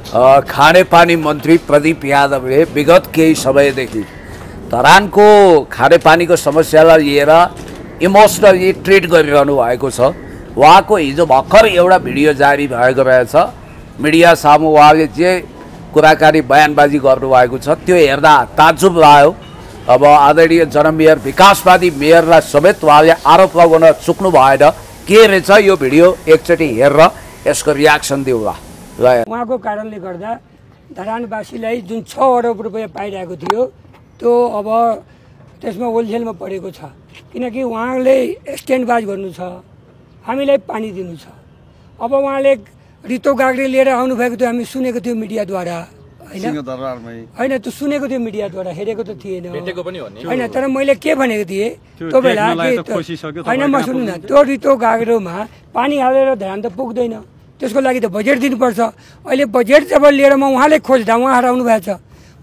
खानेपानी मन्त्री प्रदीप यादवले विगत केही समयदेखि धरानको खानेपानीको समस्यालाई लिएर इमोसनली ट्रिट गरिरहनु भएको छ। उहाँको हिजो भर्खर एउटा भिडियो जारी भएको रहेछ। मिडिया सामु उहाँले जे कुराकानी बयानबाजी गर्नुभएको छ त्यो हेर्दा ताज्जुब लाग्यो। अब आदरणीय जनमेयर विकासवादी मेयरलाई समेत उहाँले आरोप लगाउन चुक्नु भएन। के रहेछ यो भिडियो एकचोटि हेरेर यसको रियाक्सन दिउँला। उहाँको कारणले गर्दा धरानवासीलाई जुन 6 अरब रुपैयाँ पाइरहेको थियो त्यो अब त्यसमा होलसेलमा परेको छ। किनकि उहाँले स्ट्यान्डबाज गर्नु छ, हामीलाई पानी दिनु छ। अब उहाँले रितो गाग्रे लिएर आउनुभएको थियो, हामी सुनेको थियो मिडियाद्वारा, होइन त्यो सुनेको थियो मिडियाद्वारा, हेरेको त थिएन होइन। तर मैले के भनेको थिएँ त्यो बेला, होइन म सुन्नु न, त्यो रितो गाग्रोमा पानी हालेर धरान त पुग्दैन, त्यसको लागि त बजेट दिनुपर्छ। अहिले बजेट जब लिएर म उहाँले खोज्दा उहाँ हराउनु भएको छ।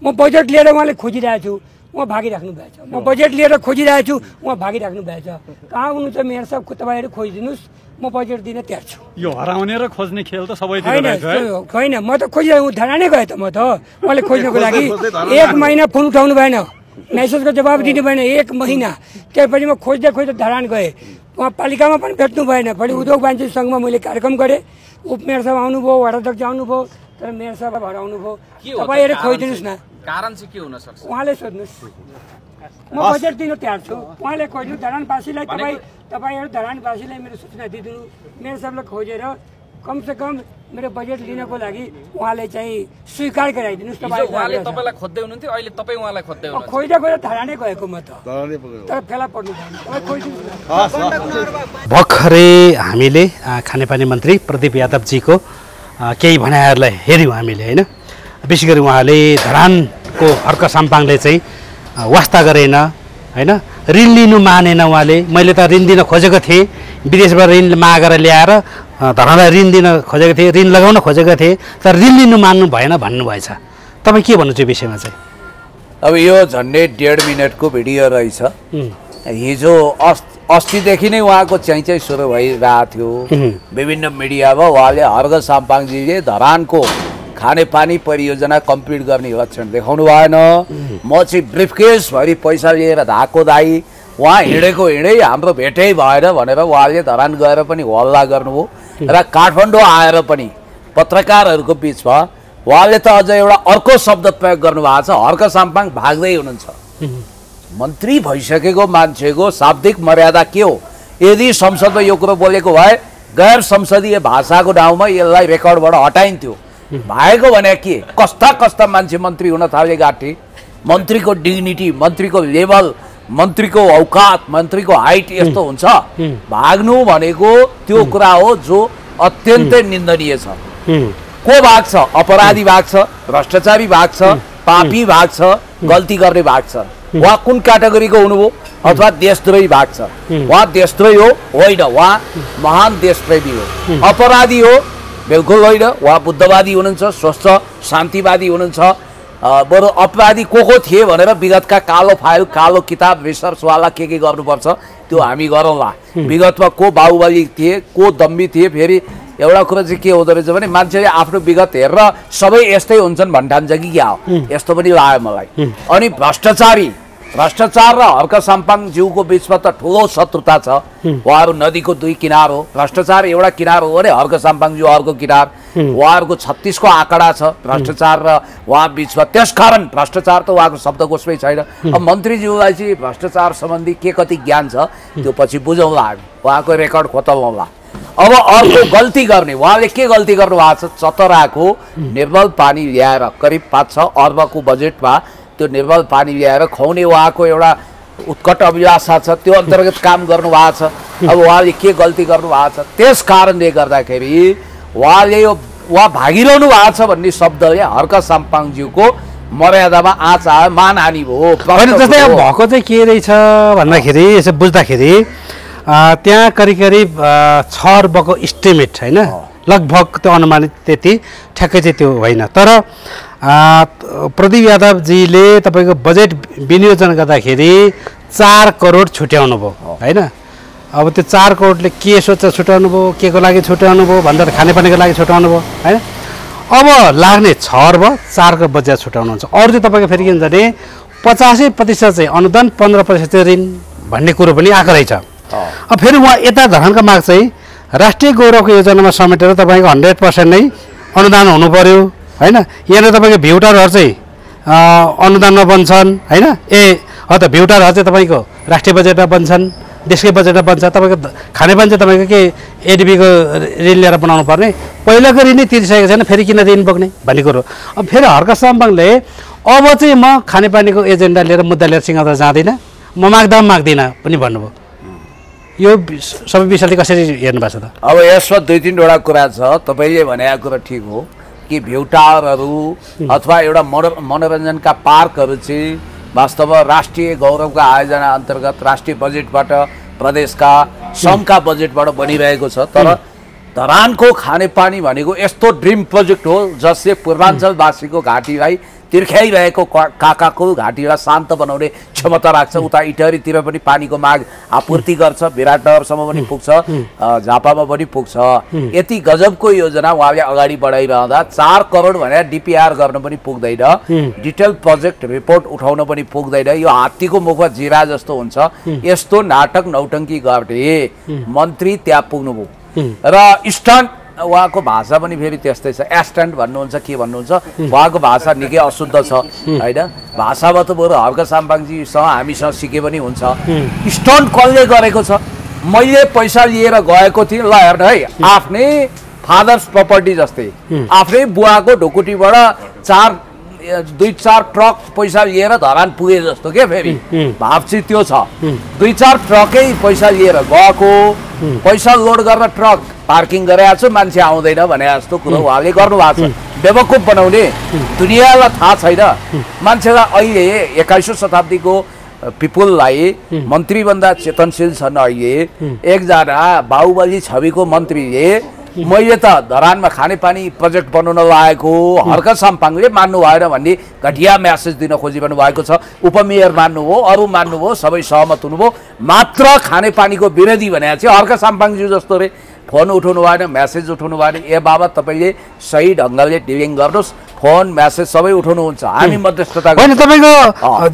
म बजेट लिएर उहाँले खोजिरहेको छु, उहाँ भागिराख्नु भएको छ। म बजेट लिएर खोजिरहेको छु, उहाँ भागिराख्नु भएको छ। कहाँ हुनुहुन्छ मेयर साहब, तपाईँहरू खोजिदिनुहोस्, म बजेट दिन तयार छु। यो हराउने र खोज्ने खेल त सबै होइन, म त खोजिरहेको धरानै गएँ त। म त उहाँले खोज्नको लागि 1 महिना फोन उठाउनु भएन, मेसेजको जवाब दिनु भएन, 1 महिना। त्यसपछि म खोज्दै धरान गएँ। उहाँ पालिकामा पनि भेट्नु भएन। भोलि उद्योग वाणिज्य सङ्घमा मैले कार्यक्रम गरेँ, उपमेयर साहब आउनुभयो, वडाध्यक्ष आउनुभयो, तर मेयर साहब हराउनुभयो। तपाईँहरू खोजिदिनुहोस् न, कारण चाहिँ के हुन सक्छ उहाँले सोध्नुहोस्। म बजेट दिन तयार छु, उहाँले खोज्नु। धरानवासीलाई तपाईँहरू धरानवासीलाई मेरो सूचना दिइदिनु। मेयर साहबलाई खोजेर कमसेकम मेरो बजेट लिनको लागि उहाँले चाहिँ स्वीकार गराइदिनुहोस्। उहाँले तपाईँलाई खोज्दै हुनुहुन्थ्यो, अहिले तपाईँ उहाँलाई खोज्दै हुनुहुन्छ। खोज्दा धरानै गएको म त, तर फेला पर्नु छैन। भर्खरै हामीले खानेपानी मन्त्री प्रदीप यादवजीको केही भनाइहरूलाई हेऱ्यौँ हामीले, होइन। विशेष गरी उहाँले धरानको हर्क साम्पाङले चाहिँ वास्ता गरेन, होइन, ऋण लिनु मानेन उहाँले। मैले त ऋण दिन खोजेको थिएँ, विदेशबाट ऋण मागेर ल्याएर धरानलाई ऋण दिन खोजेको थिएँ, ऋण लगाउन खोजेको थिएँ, तर ऋण लिनु मान्नु भएन भन्नुभएछ। तपाईँ के भन्नुहुन्छ यो विषयमा चाहिँ? अब यो झन्डै 1.5 मिनटको भिडियो रहेछ। हिजो अस्तिदेखि नै उहाँको चाहिँ सुरु भइरहेको थियो विभिन्न मिडियामा। उहाँले हर्क साम्पाङजीले धरानको खानेपानी परियोजना कम्प्लिट गर्ने लक्षण देखाउनु भएन। म चाहिँ ब्रिफकेसभरि पैसा लिएर धाएको दाई, उहाँ हिँडेको हिँडै हाम्रो भेटै भएन भनेर उहाँले धरान गएर पनि हल्ला गर्नुभयो। र काठमाडौँ आएर पनि पत्रकारहरूको बिचमा उहाँले त अझ एउटा अर्को शब्द प्रयोग गर्नुभएको छ, हर्क साम्पाङ भाग्दै हुनुहुन्छ। मन्त्री भइसकेको मान्छेको शाब्दिक मर्यादा के हो? यदि संसदमा यो कुरो बोलेको भए गैर संसदीय भाषाको नाउँमा यसलाई रेकर्डबाट हटाइन्थ्यो। भएको भने के कस्ता मान्छे मन्त्री हुन थाले गाठी। मन्त्रीको डिग्निटी, मन्त्रीको लेभल, मन्त्रीको औकात, मन्त्रीको हाइट यस्तो हुन्छ। भाग्नु भनेको त्यो कुरा हो जो अत्यन्तै निन्दनीय छ। को भाग छ? अपराधी भाग छ, भ्रष्टाचारी भाग छ, पापी भाग छ, गल्ती गर्ने भाग छ। उहाँ कुन क्याटेगोरीको हुनुभयो? अथवा देशद्रोही भाग छ। उहाँ देशद्रोही हो? होइन, उहाँ महान देशप्रेमी हो। अपराधी हो? बिल्कुल होइन, उहाँ बुद्धवादी हुनुहुन्छ, स्वस्थ शान्तिवादी हुनुहुन्छ। बरु अपराधी को थिए भनेर विगतका कालो फाइल, कालो किताब, रिसर्चवाला के गर्नुपर्छ त्यो हामी गरौँला। विगतमा को बाहुबली थिए, को दम्बी थिए। फेरि एउटा कुरा चाहिँ के हुँदो रहेछ भने मान्छेले आफ्नो विगत हेरेर सबै यस्तै हुन्छन् भन्ठान्छ कि क्या हो, यस्तो पनि लाग्यो मलाई। अनि भ्रष्टाचार र हर्क साम्पाङज्यूको बिचमा त ठुलो शत्रुता छ। उहाँहरू नदीको 2 किनार हो। भ्रष्टाचार एउटा किनार हो भने हर्क साम्पाङज्यू अर्को किनार। उहाँहरूको 36 को आँकडा छ भ्रष्टाचार र उहाँ बिचमा। त्यसकारण भ्रष्टाचार त उहाँको शब्दकोशमै छैन। अब मन्त्रीज्यूलाई चाहिँ भ्रष्टाचार सम्बन्धी के कति ज्ञान छ त्यो पछि बुझौँला हामी, उहाँको रेकर्ड खोतल्नौला। अब अर्को गल्ती गर्ने, उहाँले के गल्ती गर्नु भएको छ? चतराको निर्मल पानी ल्याएर करिब 5-6 अर्बको बजेटमा त्यो निर्मल पानी ल्याएर खुवाउने उहाँको एउटा उत्कट अभिलाषा छ। त्यो अन्तर्गत काम गर्नु भएको छ। अब उहाँले के गल्ती गर्नु भएको छ? त्यस कारणले गर्दाखेरि उहाँ भागिरहनु भएको छ भन्ने शब्दले हर्क साम्पाङज्यूको मर्यादामा आँच आयो, मानहानि भयो। जस्तै अब भएको चाहिँ के रहेछ भन्दाखेरि यसो बुझ्दाखेरि त्यहाँ करिब 6 अर्बको इस्टिमेट, होइन, लगभग त्यो अनुमानित त्यति ठ्याक्कै चाहिँ त्यो होइन। तर प्रदीप यादवजीले तपाईँको बजेट विनियोजन गर्दाखेरि 4 करोड छुट्याउनु भयो, होइन। अब त्यो 4 करोडले के सोचेर छुट्याउनु भयो, के को लागि छुट्याउनु भयो भन्दा खानेपानीको लागि छुट्याउनु भयो, होइन। अब लाग्ने 6 अर्ब 4 अर्ब बजेट छुटाउनुहुन्छ। अरू चाहिँ तपाईँको फेरि के हुन्छ भने 85% चाहिँ अनुदान 15% चाहिँ ऋण भन्ने कुरो पनि आएको रहेछ। अब फेरि उहाँ यता धरानका माग चाहिँ राष्ट्रिय गौरवको योजनामा समेटेर तपाईँको 100% नै अनुदान हुनु पर्यो होइन। यहाँनिर तपाईँको भ्युटारहरू चाहिँ अनुदानमा बन्छन् होइन। त भ्युटारहरू चाहिँ तपाईँको राष्ट्रिय बजेटमा बन्छन्, देशकै बजेटमा बन्छ। तपाईँको खानेपानी चाहिँ तपाईँको के एडिबीको ऋण लिएर बनाउनु पर्ने, पहिलाको ऋणै तिरिसकेको छैन, फेरि किन ऋण बोक्ने भन्ने कुरो। अब फेरि हर्क साम्पाङले अब चाहिँ म खानेपानीको एजेन्डा लिएर मुद्दा लिएर सिंहदरबार जाँदिनँ, म माग्दिनँ पनि भन्नुभयो। यो सबै विषयले कसरी हेर्नु भएको छ त? अब यसमा 2-3वटा कुरा छ। तपाईँले भनेको कुरा ठिक हो कि भ्युटारहरू अथवा एउटा मनोरञ्जनका पार्कहरू चाहिँ वास्तवमा राष्ट्रिय गौरवका आयोजना अन्तर्गत राष्ट्रिय बजेटबाट प्रदेशका सङ्घका बजेटबाट बनिरहेको छ। तर धरानको खानेपानी भनेको यस्तो ड्रिम प्रोजेक्ट हो जसले पूर्वाञ्चलवासीको घाँटीलाई तिर्ख्याइरहेको काकाको घाँटीलाई शान्त बनाउने क्षमता राख्छ। उता इटहरीतिर पनि पानीको माग आपूर्ति गर्छ, विराटनगरसम्म पनि पुग्छ, झापामा पनि पुग्छ। यति गजबको योजना उहाँले अगाडि बढाइरहँदा 4 करोड भनेर डिपिआर गर्न पनि पुग्दैन, डिटेल प्रोजेक्ट रिपोर्ट उठाउन पनि पुग्दैन। यो हात्तीको मुखमा जिरा जस्तो हुन्छ। यस्तो नाटक नौटङ्की गर्ने मन्त्री त्यहाँ पुग्नुभयो र स्टन्ट उहाँको भाषा पनि फेरि त्यस्तै छ। एस्टन्ट भन्नुहुन्छ के भन्नुहुन्छ, उहाँको भाषा निकै अशुद्ध छ होइन। भाषामा त बरु हर्क साम्पाङजीसँग हामीसँग सिके पनि हुन्छ। स्टन्ट कसले गरेको छ? मैले पैसा लिएर गएको थिएँ, ल हेर्नु है, आफ्नै फादर्स प्रपर्टी जस्तै आफ्नै बुवाको ढुकुटीबाट 2-4 ट्रक पैसा लिएर धरान पुगे जस्तो के। फेरि भाव चाहिँ त्यो छ, 2-4 ट्रकै पैसा लिएर गएको, पैसा लोड गरेर ट्रक पार्किङ गरेको छु, मान्छे आउँदैन भने जस्तो कुरो उहाँले गर्नुभएको छ। बेवकुफ बनाउने दुनियाँलाई थाहा छैन। मान्छेलाई अहिले 21औं शताब्दीको पिपुललाई मन्त्रीभन्दा चेतनशील छन्। अहिले एकजना बाहुबली छविको मन्त्रीले मैले त धरानमा खानेपानी प्रोजेक्ट बनाउन लागेको हर्क साम्पाङले मान्नु भएन भन्ने घटिया म्यासेज दिन खोजिरहनु भएको छ। उपमेयर मान्नुभयो, अरू मान्नुभयो, सबै सहमत हुनुभयो, मात्र खानेपानीको विरोधी भने चाहिँ हर्क साम्पाङज्यू जस्तो रे। फोन उठाउनु भएन, म्यासेज उठाउनु भएन। ए बाबा तपाईँले सही ढङ्गले डिलिङ गर्नुहोस्, फोन म्यासेज सबै उठाउनुहुन्छ, हामी मध्यस्थता होइन। तपाईँको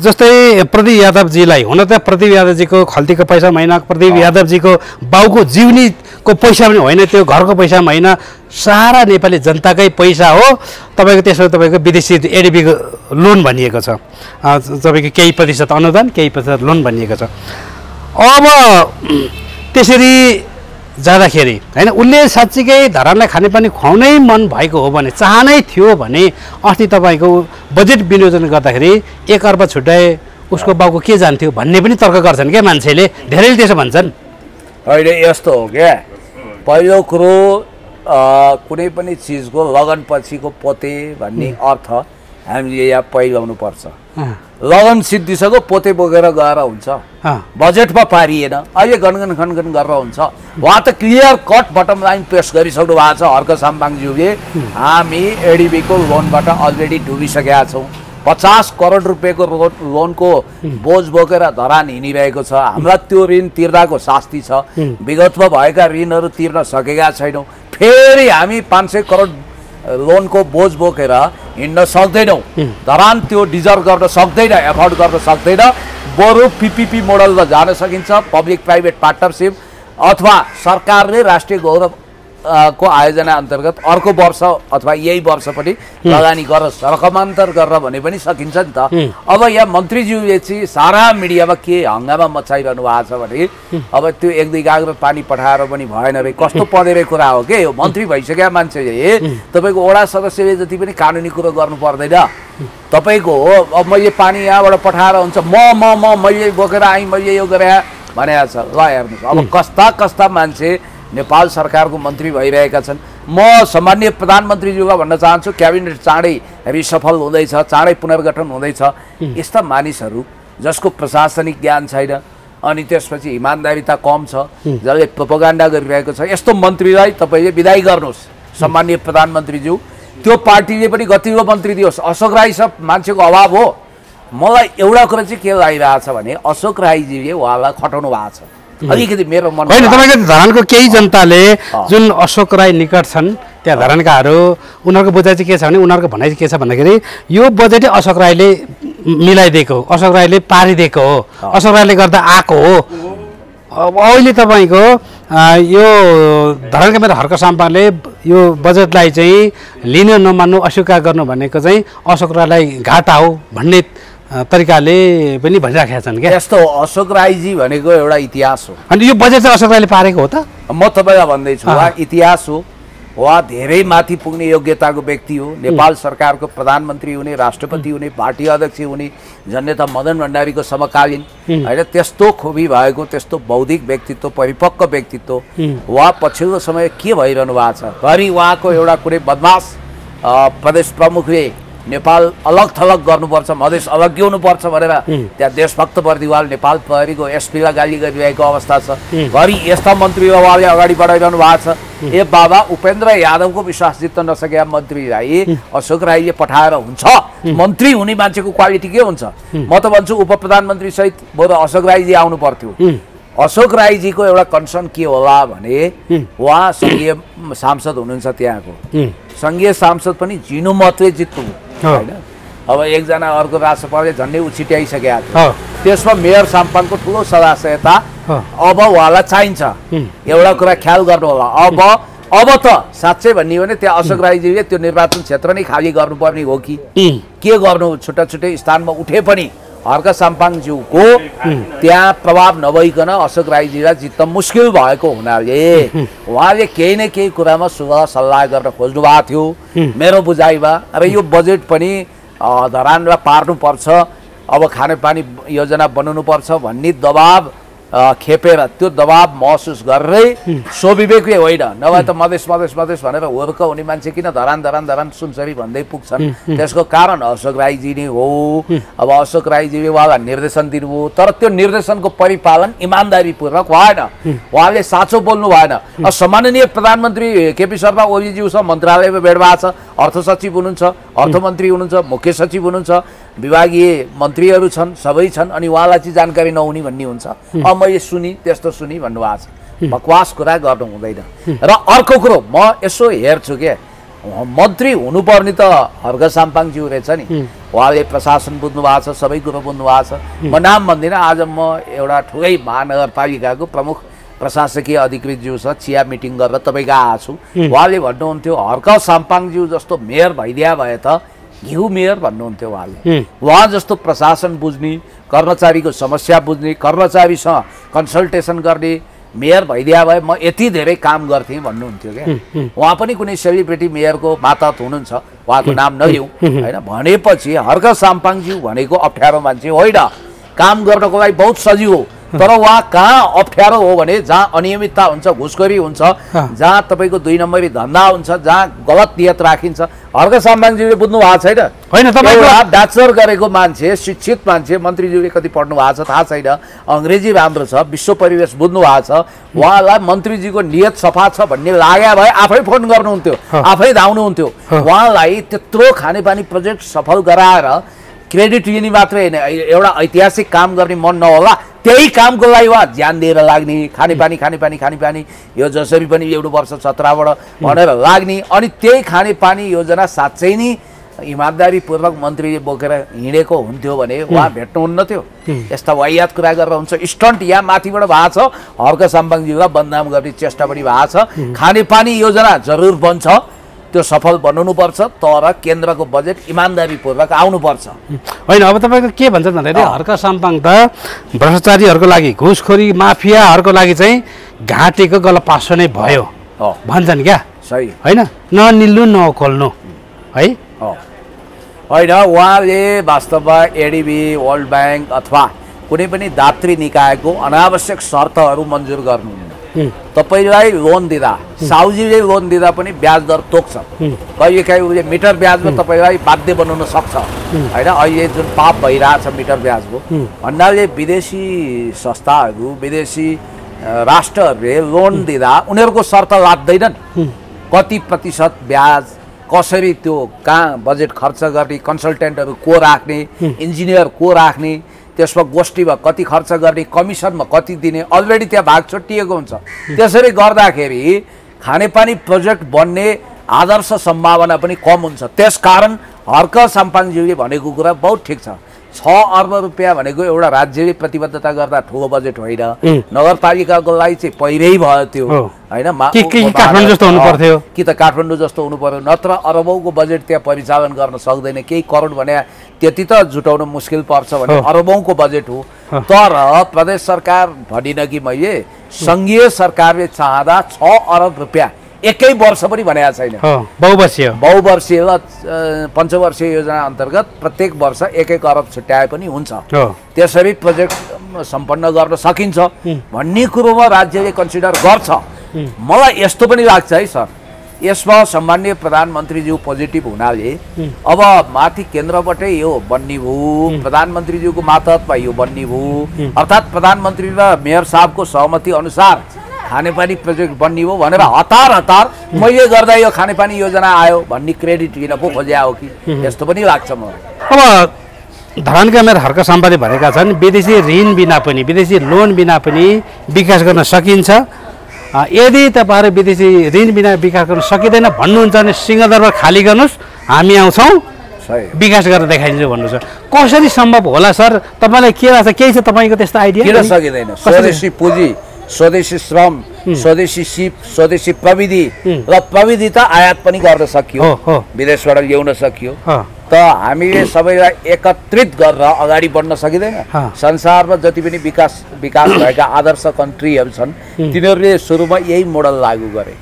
जस्तै प्रदीप यादवजीलाई, हुन त प्रदीप यादवजीको खल्तीको पैसा होइन, प्रदीप यादवजीको बाउको जीवनीको पैसा पनि होइन, त्यो घरको पैसा पनि होइन, सारा नेपाली जनताकै पैसा हो। तपाईँको त्यसमा तपाईँको विदेशी एडिबीको लोन भनिएको छ, तपाईँको केही प्रतिशत अनुदान केही प्रतिशत लोन भनिएको छ। अब त्यसरी जाँदाखेरि होइन, उसले साँच्चीकै धरानलाई खानेपानी खुवाउनै मन भएको हो भने, चाहनै थियो भने अस्ति तपाईँको बजेट विनियोजन गर्दाखेरि 1 अर्ब छुट्याए उसको बाउको के जान्थ्यो भन्ने पनि तर्क गर्छन् क्या मान्छेले, धेरैले त्यसो भन्छन्। अहिले यस्तो हो क्या, पहिलो कुरो कुनै पनि चिजको लगन पछिको पोते भन्ने अर्थ हामीले यहाँ पहिलाउनु पर्छ। लगन सिद्धिसक्यो, पोते बोकेर गएर हुन्छ, बजेटमा पारिएन, अहिले गनगन खनगन गरेर हुन्छ। उहाँ त क्लियर कट बटम लाइन पेस गरिसक्नु भएको छ हर्क साम्पाङज्यूले। हामी एडिबीको लोनबाट अलरेडी डुबिसकेका छौँ। 50 करोड रुपियाँको लोनको बोझ बोकेर धरान हिँडिरहेको छ। हामीलाई त्यो ऋण तिर्दाको शास्ति छ। विगतमा भएका ऋणहरू तिर्न सकेका छैनौँ। फेरि हामी 500 करोड लोनको बोझ बोकेर हिँड्न सक्दैनौँ। धरान त्यो डिजर्भ गर्न सक्दैन, एफोर्ड गर्न सक्दैन। बरु पिपिपी मोडलमा जान सकिन्छ, पब्लिक प्राइभेट पार्टनरसिप, अथवा सरकारले राष्ट्रिय गौरव को आयोजना अन्तर्गत अर्को वर्ष अथवा यही वर्ष पनि लगानी गरोस्, रकमान्तर गरेर भने पनि सकिन्छ नि त। अब यहाँ मन्त्रीज्यूले चाहिँ सारा मिडियामा के हङ्गामा मचाइरहनु भएको छ भने अब त्यो 1-2 गाग्रो पानी पठाएर पनि भएन रे, कस्तो पढेर कुरा हो के यो। मन्त्री भइसक्यो मान्छेले, तपाईँको वडा सदस्यले जति पनि कानुनी कुरो गर्नु पर्दैन। तपाईँको अब मैले पानी यहाँबाट पठाएर हुन्छ, मैले बोकेर आएँ, मैले यो गरे भनेको छ। ल हेर्नुहोस्, अब कस्ता कस्ता मान्छे नेपाल सरकारको मन्त्री भइरहेका छन्। म सम्माननीय प्रधानमन्त्रीज्यूलाई भन्न चाहन्छु, क्याबिनेट चाँडै रिसफल हुँदैछ, चाँडै पुनर्गठन हुँदैछ। यस्ता मानिसहरू जसको प्रशासनिक ज्ञान छैन अनि त्यसपछि इमान्दारिता कम छ, जसले प्रोपोगन्डा गरिरहेको छ, यस्तो मन्त्रीलाई तपाईँले विदाई गर्नुहोस् सम्माननीय प्रधानमन्त्रीज्यू। त्यो पार्टीले पनि गतिलो मन्त्री दियोस्। अशोक राई सब मान्छेको अभाव हो। मलाई एउटा कुरा चाहिँ के लागिरहेको छ भने अशोक राईजीले उहाँलाई खटाउनु भएको छ। अलिकति मेरो मन होइन तपाईँको धरानको केही जनताले जुन अशोक राई निकट छन् त्यहाँ धरानकाहरू उनीहरूको बुझाइ चाहिँ के छ भने उनीहरूको भनाइ चाहिँ के छ भन्दाखेरि यो बजेटै अशोक राईले मिलाइदिएको हो, अशोक राईले पारिदिएको हो, अशोक राईले गर्दा आएको हो। अब अहिले तपाईँको यो धरानका मेरो हर्क साम्पाङले यो बजेटलाई चाहिँ लिन नमान्नु अस्वीकार गर्नु भनेको चाहिँ अशोक राईलाई घाटा हो भन्ने तरिकाले पनि भनिराखेका छन् क्या। यस्तो अशोक राईजी भनेको एउटा इतिहास हो। अनि यो बजेट चाहिँ अशोक राईले पारेको हो त? म तपाईँलाई भन्दैछु उहाँ इतिहास हो, उहाँ धेरै माथि पुग्ने योग्यताको व्यक्ति हो। नेपाल सरकारको प्रधानमन्त्री हुने, राष्ट्रपति हुने, पार्टी अध्यक्ष हुने, जननेता मदन भण्डारीको समकालीन होइन त्यस्तो खोबी भएको, त्यस्तो बौद्धिक व्यक्तित्व, परिपक्व व्यक्तित्व उहाँ पछिल्लो समय के भइरहनु भएको छ। घरि उहाँको एउटा कुनै बदमास प्रदेश प्रमुखले नेपाल अलग थलग गर्नुपर्छ, मधेस अलग्गी हुनुपर्छ भनेर त्यहाँ देशभक्त बर्दिवाल नेपाल प्रहरीको एसपीलाई गाली गरिरहेको अवस्था छ। घरि यस्ता मन्त्रीलाई उहाँले अगाडि बढाइरहनु भएको छ। ए बाबा उपेन्द्र यादवको विश्वास जित्न नसकेका मन्त्रीलाई अशोक राईले पठाएर हुन्छ? मन्त्री हुने मान्छेको क्वालिटी के हुन्छ? म त भन्छु उप प्रधानमन्त्री सहित बरु अशोक राईजी आउनु पर्थ्यो। अशोक राईजीको एउटा कन्सर्न के होला भने उहाँ सङ्घीय सांसद हुनुहुन्छ, त्यहाँको सङ्घीय सांसद पनि जिनु मतले जित्नु होइन। अब एकजना अर्को राष्ट्रपतिले झन्डै उछिट्याइसकेका थियो, त्यसमा मेयर साम्पाङको ठुलो सदस्यता अब उहाँलाई चाहिन्छ। एउटा कुरा ख्याल गर्नु होला, अब त साँच्चै भन्ने हो भने त्यहाँ अशोक राईजीले त्यो निर्वाचन क्षेत्र नै खाली गर्नुपर्ने हो कि के गर्नु? छुट्टा छुट्टै स्थानमा उठे पनि हर्क साम्पाङज्यूको त्यहाँ प्रभाव नभइकन अशोक राईजीलाई जित्न मुस्किल भएको हुनाले उहाँले केही न केही कुरामा सुझाव सल्लाह गर्न खोज्नु भएको थियो मेरो बुझाइमा। र यो बजेट पनि धरानलाई पार्नुपर्छ, अब खानेपानी योजना बनाउनुपर्छ भन्ने दबाब खेपेर त्यो दबाब महसुस गरेरै स्वविवेकले होइन, नभए त मधेस मधेस मधेस भनेर हुर्क हुने मान्छे किन धरान धरान धरान सुनसरी भन्दै पुग्छन्? त्यसको कारण अशोक राईजी नै हो। अब अशोक राईजीले उहाँलाई निर्देशन दिनुभयो, तर त्यो निर्देशनको परिपालन इमान्दारीपूर्वक भएन, उहाँले साँचो बोल्नु भएन। अब सम्माननीय प्रधानमन्त्री केपी शर्मा ओलीज्यूसँग मन्त्रालयमा भेट भएको छ, अर्थ सचिव हुनुहुन्छ, अर्थमन्त्री हुनुहुन्छ, मुख्य सचिव हुनुहुन्छ, विभागीय मन्त्रीहरू छन्, सबै छन्, अनि उहाँलाई चाहिँ जानकारी नहुने भन्ने हुन्छ। अब मैले सुनि त्यस्तो सुनि भन्नुभएको छ, बकवास कुरा गर्नु हुँदैन। र अर्को कुरो म यसो हेर्छु के मन्त्री हुनुपर्ने त हर्क साम्पाङज्यू रहेछ नि, उहाँले प्रशासन बुझ्नु भएको छ, सबै कुरो बुझ्नु भएको छ। म नाम भन्दिनँ, आज म एउटा ठुलै महानगरपालिकाको प्रमुख प्रशासकीय अधिकृतज्यूसँग चिया मिटिङ गरेर तपाईँ आएको छु। उहाँले भन्नुहुन्थ्यो हर्क साम्पाङज्यू जस्तो मेयर भइदिया भए त घिउ मेयर भन्नुहुन्थ्यो उहाँले। उहाँ जस्तो प्रशासन बुझ्ने, कर्मचारीको समस्या बुझ्ने, कर्मचारीसँग कन्सल्टेसन गर्ने मेयर भइदिया भए म यति धेरै काम गर्थेँ भन्नुहुन्थ्यो क्या। उहाँ पनि कुनै सेलिब्रिटी मेयरको मातहत हुनुहुन्छ, उहाँको नाम नलिउँ होइन। भनेपछि हर्क साम्पाङज्यू भनेको अप्ठ्यारो मान्छे होइन, काम गर्नको लागि बहुत सजिलो हो। तर उहाँ कहाँ अप्ठ्यारो हो भने जहाँ अनियमितता हुन्छ, घुसखोरी हुन्छ, जहाँ तपाईँको 2 नम्बरी धन्दा हुन्छ, जहाँ गलत नियत राखिन्छ, हर्क साम्पाङज्यूले बुझ्नु भएको छैन। होइन तपाईँको ब्याचलर गरेको मान्छे, शिक्षित मान्छे, मन्त्रीज्यूले कति पढ्नु भएको छ थाहा छैन, अङ्ग्रेजी राम्रो छ, विश्व परिवेश बुझ्नु भएको छ, उहाँलाई मन्त्रीजीको नियत सफा छ भन्ने लाग्यो भए आफै फोन गर्नुहुन्थ्यो, आफै धाउनुहुन्थ्यो। उहाँलाई त्यत्रो खानेपानी प्रोजेक्ट सफल गराएर क्रेडिट लिने मात्रै होइन, एउटा ऐतिहासिक काम गर्ने मन नहोला, त्यही कामको लागि उहाँ ज्यान दिएर लाग्ने, खानेपानी खानेपानी खानेपानी यो जसरी पनि एउटा वर्ष 17बाट भनेर लाग्ने, अनि त्यही खानेपानी योजना साँच्चै नै इमान्दारीपूर्वक मन्त्रीले बोकेर हिँडेको हुन्थ्यो भने उहाँ भेट्नुहुन्न थियो। यस्ता वाहियात कुरा गरेर हुन्छ। स्टन्ट यहाँ माथिबाट भएको छ, हर्क साम्पाङज्यूलाई बदनाम गर्ने चेष्टा पनि भएको छ। खानेपानी योजना जरुर बन्छ, त्यो सफल बनाउनुपर्छ, तर केन्द्रको बजेट इमान्दारीपूर्वक आउनुपर्छ। होइन अब तपाईँको के भन्छ भन्दाखेरि हर्क साम्पाङ त भ्रष्टाचारीहरूको लागि, घुसखोरी माफियाहरूको लागि चाहिँ घाँटीको गलपासो नै भयो भन्छन् क्या। सही होइन, ननिल्नु नखोल्नु है। होइन, उहाँले वास्तवमा एडिबी, वर्ल्ड ब्याङ्क अथवा कुनै पनि दात्री निकायको अनावश्यक शर्तहरू मन्जुर गर्नुहुन्न। तपाईँलाई लोन दिँदा, साउजीले लोन दिँदा पनि ब्याज दर तोक्छ, कहिलेकाहीँ उसले मिटर ब्याजमा तपाईँलाई बाध्य बनाउन सक्छ होइन। अहिले जुन पाप भइरहेछ मिटर ब्याजको भन्नाले विदेशी संस्थाहरू, विदेशी राष्ट्रहरूले लोन दिँदा उनीहरूको शर्त लाग्दैनन्, कति प्रतिशत ब्याज, कसरी त्यो कहाँ बजेट खर्च गर्ने, कन्सल्टेन्टहरू को राख्ने, इन्जिनियर को राख्ने, त्यसमा गोष्ठीमा कति खर्च गर्ने, कमिसनमा कति दिने, अलरेडी त्यहाँ भाग छुट्टिएको हुन्छ। त्यसरी गर्दाखेरि खानेपानी प्रोजेक्ट बन्ने आदर्श सम्भावना पनि कम हुन्छ। त्यसकारण हर्क साम्पाङज्यूले भनेको कुरा बहुत ठिक छ। 6 अर्ब रुपियाँ भनेको एउटा राज्यले प्रतिबद्धता गर्दा ठुलो बजेट होइन, नगरपालिकाको लागि चाहिँ पहिल्यै भयो त्यो होइन। काठमाडौँ जस्तो हुनु पर्थ्यो, कि त काठमाडौँ जस्तो हुनु पर्यो, नत्र अरबौँको बजेट त्यहाँ परिचालन गर्न सक्दैन। केही करोड भने त्यति त जुटाउन मुस्किल पर्छ भने अरबौँको बजेट हो। तर प्रदेश सरकार भनिन कि मैले, सङ्घीय सरकारले चाहँदा 6 अरब रुपियाँ एकै वर्ष पनि भनेको छैन। बहुवर्षीय पञ्चवर्षीय योजना अन्तर्गत प्रत्येक वर्ष 1-1 अरब छुट्याए पनि हुन्छ। त्यसरी प्रोजेक्ट सम्पन्न गर्न सकिन्छ भन्ने कुरोमा राज्यले कन्सिडर गर्छ। मलाई यस्तो पनि लाग्छ है सर, यसमा सम्माननीय प्रधानमन्त्रीज्यू पोजिटिभ हुनाले अब माथि केन्द्रबाटै यो बन्ने भयो, प्रधानमन्त्रीज्यूको मातहतमा यो बन्ने भयो, अर्थात् प्रधानमन्त्री र मेयर साहबको सहमति अनुसार खानेपानी प्रोजेक्ट बन्ने हो भनेर हतार मैले गर्दा यो खानेपानी योजना आयो भन्ने क्रेडिट लिन पो खोज्या हो कि, यस्तो पनि लाग्छ मलाई। अब धरानका मेयर हर्क साम्पाले भनेका छन् विदेशी ऋण बिना पनि, विदेशी लोन बिना पनि विकास गर्न सकिन्छ। यदि तपाईँहरू विदेशी ऋण बिना विकास गर्न सकिँदैन भन्नुहुन्छ भने सिंहदरबार खाली गर्नुहोस्, हामी आउँछौँ विकास गरेर देखाइदिन्छु भन्नु छ। कसरी सम्भव होला सर? तपाईँलाई के लाग्छ? केही छ तपाईँको त्यस्तो आइडिया? किन सकिँदैन? स्वदेशी पुँजी, स्वदेशी श्रम, स्वदेशी सिप, स्वदेशी प्रविधि र प्रविधि त आयात पनि गर्न सकियो, विदेशबाट ल्याउन सकियो। त हामीले सबैलाई एकत्रित गरेर अगाडि बढ्न सकिँदैन? संसारमा जति पनि विकास भएका आदर्श कन्ट्रीहरू छन् तिनीहरूले सुरुमा यही मोडल लागू गरे।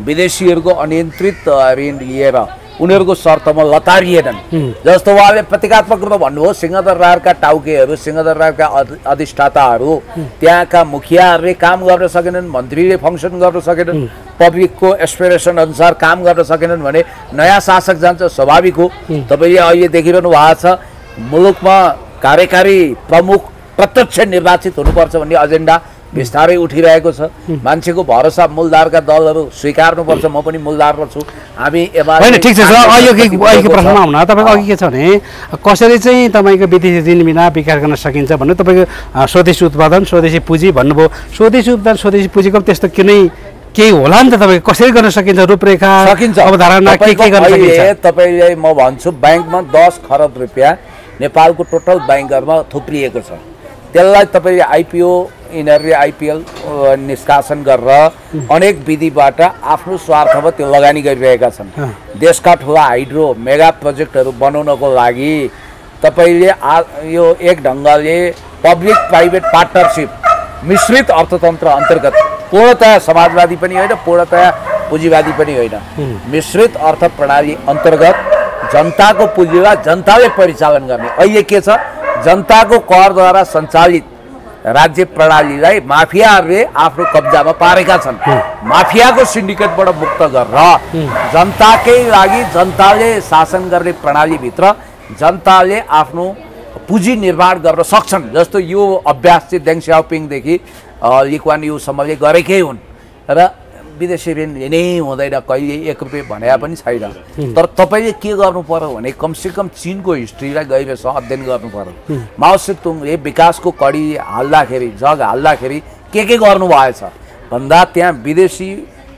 विदेशीहरूको अनियन्त्रित ऋण लिएर उनीहरूको शर्तमा लतारिएनन्। जस्तो उहाँले प्रतीकात्मक रूपमा भन्नुभयो, सिंहदरबारका टाउकेहरू, सिंहदरबारका अधिष्ठाताहरू, त्यहाँका मुखियाहरूले काम गर्न सकेनन्, मन्त्रीले फङ्सन गर्न सकेनन्, पब्लिकको एस्पिरेसन अनुसार काम गर्न सकेनन् भने नयाँ शासक जान्छ, स्वाभाविक हो। तपाईँले अहिले देखिरहनु भएको छ मुलुकमा कार्यकारी प्रमुख प्रत्यक्ष निर्वाचित हुनुपर्छ भन्ने एजेन्डा बिस्तारै उठिरहेको छ। मान्छेको भरोसा मूलधारका दलहरू स्वीकार्नुपर्छ। म पनि मूलधारमा छु। हामी होइन, ठिक छ सर। अहिलेको प्रश्नमा आउन तपाईँको अघि के छ भने कसरी चाहिँ तपाईँको विदेशी ऋण बिना विकास गर्न सकिन्छ भन्नु, तपाईँको स्वदेशी उत्पादन, स्वदेशी पुँजी भन्नुभयो। स्वदेशी उत्पादन, स्वदेशी पुँजीको त्यस्तो केही होला नि त? तपाईँको कसरी गर्न सकिन्छ? रूपरेखा, सकिन्छ, अवधारणा के गर्न सकिन्छ? तपाईँले म भन्छु ब्याङ्कमा 10 खरब रुपियाँ नेपालको टोटल ब्याङ्कहरूमा थुप्रिएको छ। त्यसलाई तपाईँले आइपिओ, यिनीहरूले आइपिएल निष्कासन गरेर अनेक विधिबाट आफ्नो स्वार्थमा त्यो लगानी गरिरहेका छन्। देशका ठुला हाइड्रो मेगा प्रोजेक्टहरू बनाउनको लागि तपाईँले यो एक ढङ्गले पब्लिक प्राइभेट पार्टनरसिप मिश्रित अर्थतन्त्र अन्तर्गत, पूर्णतया समाजवादी पनि होइन, पूर्णतया पुँजीवादी पनि होइन, मिश्रित अर्थ प्रणाली अन्तर्गत जनताको पुँजीलाई जनताले परिचालन गर्ने। अहिले के छ, जनताको करद्वारा सञ्चालित राज्य प्रणालीलाई माफियाहरूले आफ्नो कब्जामा पारेका छन्। माफियाको सिन्डिकेटबाट मुक्त गरेर जनताकै लागि जनताले शासन गर्ने प्रणालीभित्र जनताले आफ्नो पुँजी निर्माण गर्न सक्छन्। जस्तो यो अभ्यास चाहिँ देङ सियाओपिङदेखि ली कुवान यूसम्मले गरेकै हुन् र विदेशी ऋण लिनै हुँदैन, कहिले 1 रुपियाँ भने पनि छैन। तर तपाईँले के गर्नु पर्यो भने कमसेकम चीनको हिस्ट्रीलाई गहिरोसँग अध्ययन गर्नु पर्यो। माओ सेतुङले विकासको कडी हाल्दाखेरि, जग हाल्दाखेरि के गर्नु भएछ भन्दा त्यहाँ विदेशी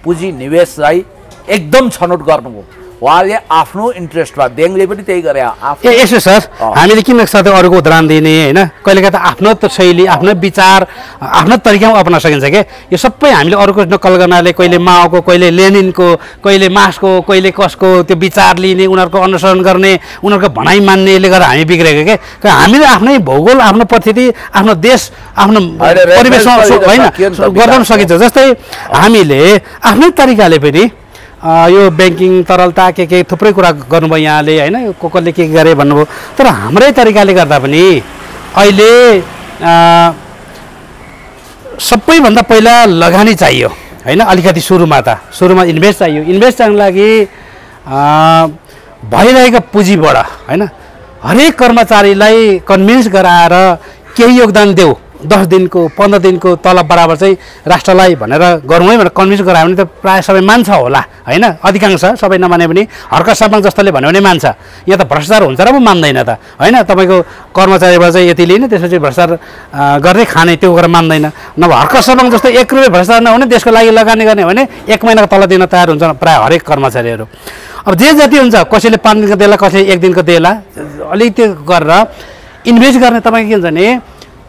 पुँजी निवेशलाई एकदम छनौट गर्नुभयो। उहाँले आफ्नो इन्ट्रेस्टमा, देङले पनि त्यही गरे। यसो सर, हामीले किन साथै अरूको उदाहरण दिने होइन? कहिलेकाहीँ त आफ्नो शैली, आफ्नो विचार, आफ्नो तरिकामा अपना सकिन्छ क्या। यो सबै हामीले अरूको नक्कल गर्नाले कहिले माओको, कहिले लेनिनको, कहिले मार्क्सको, कहिले कसको त्यो विचार लिने, उनीहरूको अनुसरण गर्ने, उनीहरूको भनाइ मान्नेले गर्दा हामी बिग्रेको क्या। हामीले आफ्नै भूगोल, आफ्नो परिस्थिति, आफ्नो देश, आफ्नो परिवेशमा होइन गर्न सकिन्छ। जस्तै हामीले आफ्नै तरिकाले पनि यो ब्याङ्किङ तरलता के थुप्रै कुरा गर्नुभयो यहाँले होइन, कसले के गरे भन्नुभयो। तर हाम्रै तरिकाले गर्दा पनि अहिले सबैभन्दा पहिला लगानी चाहियो होइन, अलिकति सुरुमा इन्भेस्ट चाहियो। इन्भेस्ट गर्नको लागि भइरहेको पुँजीबाट होइन हरेक कर्मचारीलाई कन्भिन्स गराएर केही योगदान देऊ 10 दिनको 15 दिनको तलब बराबर चाहिँ राष्ट्रलाई भनेर गरौँ है भनेर कन्भिन्स गरायो भने त प्रायः सबै मान्छ होला होइन, अधिकांश सबै नमाने पनि हर्क सापाङ जस्तोले भन्यो भने मान्छ। यहाँ त भ्रष्टाचार हुन्छ र पो मान्दैन त होइन, तपाईँको कर्मचारीबाट चाहिँ यति लिने त्यसपछि भ्रष्टाचार गर्दै खाने त्यो गरेर मान्दैन। नभए हर्क सापाङ जस्तो 1 रुपियाँ भ्रष्टाचार नहुने देशको लागि लगानी गर्ने भने 1 महिनाको तलब दिन तयार हुन्छ प्रायः हरेक कर्मचारीहरू। अब जे जति हुन्छ कसैले 5 दिनको देला कसैले 1 दिनको देला अलिक त्यो गरेर इन्भेस्ट गर्ने। तपाईँको के हुन्छ भने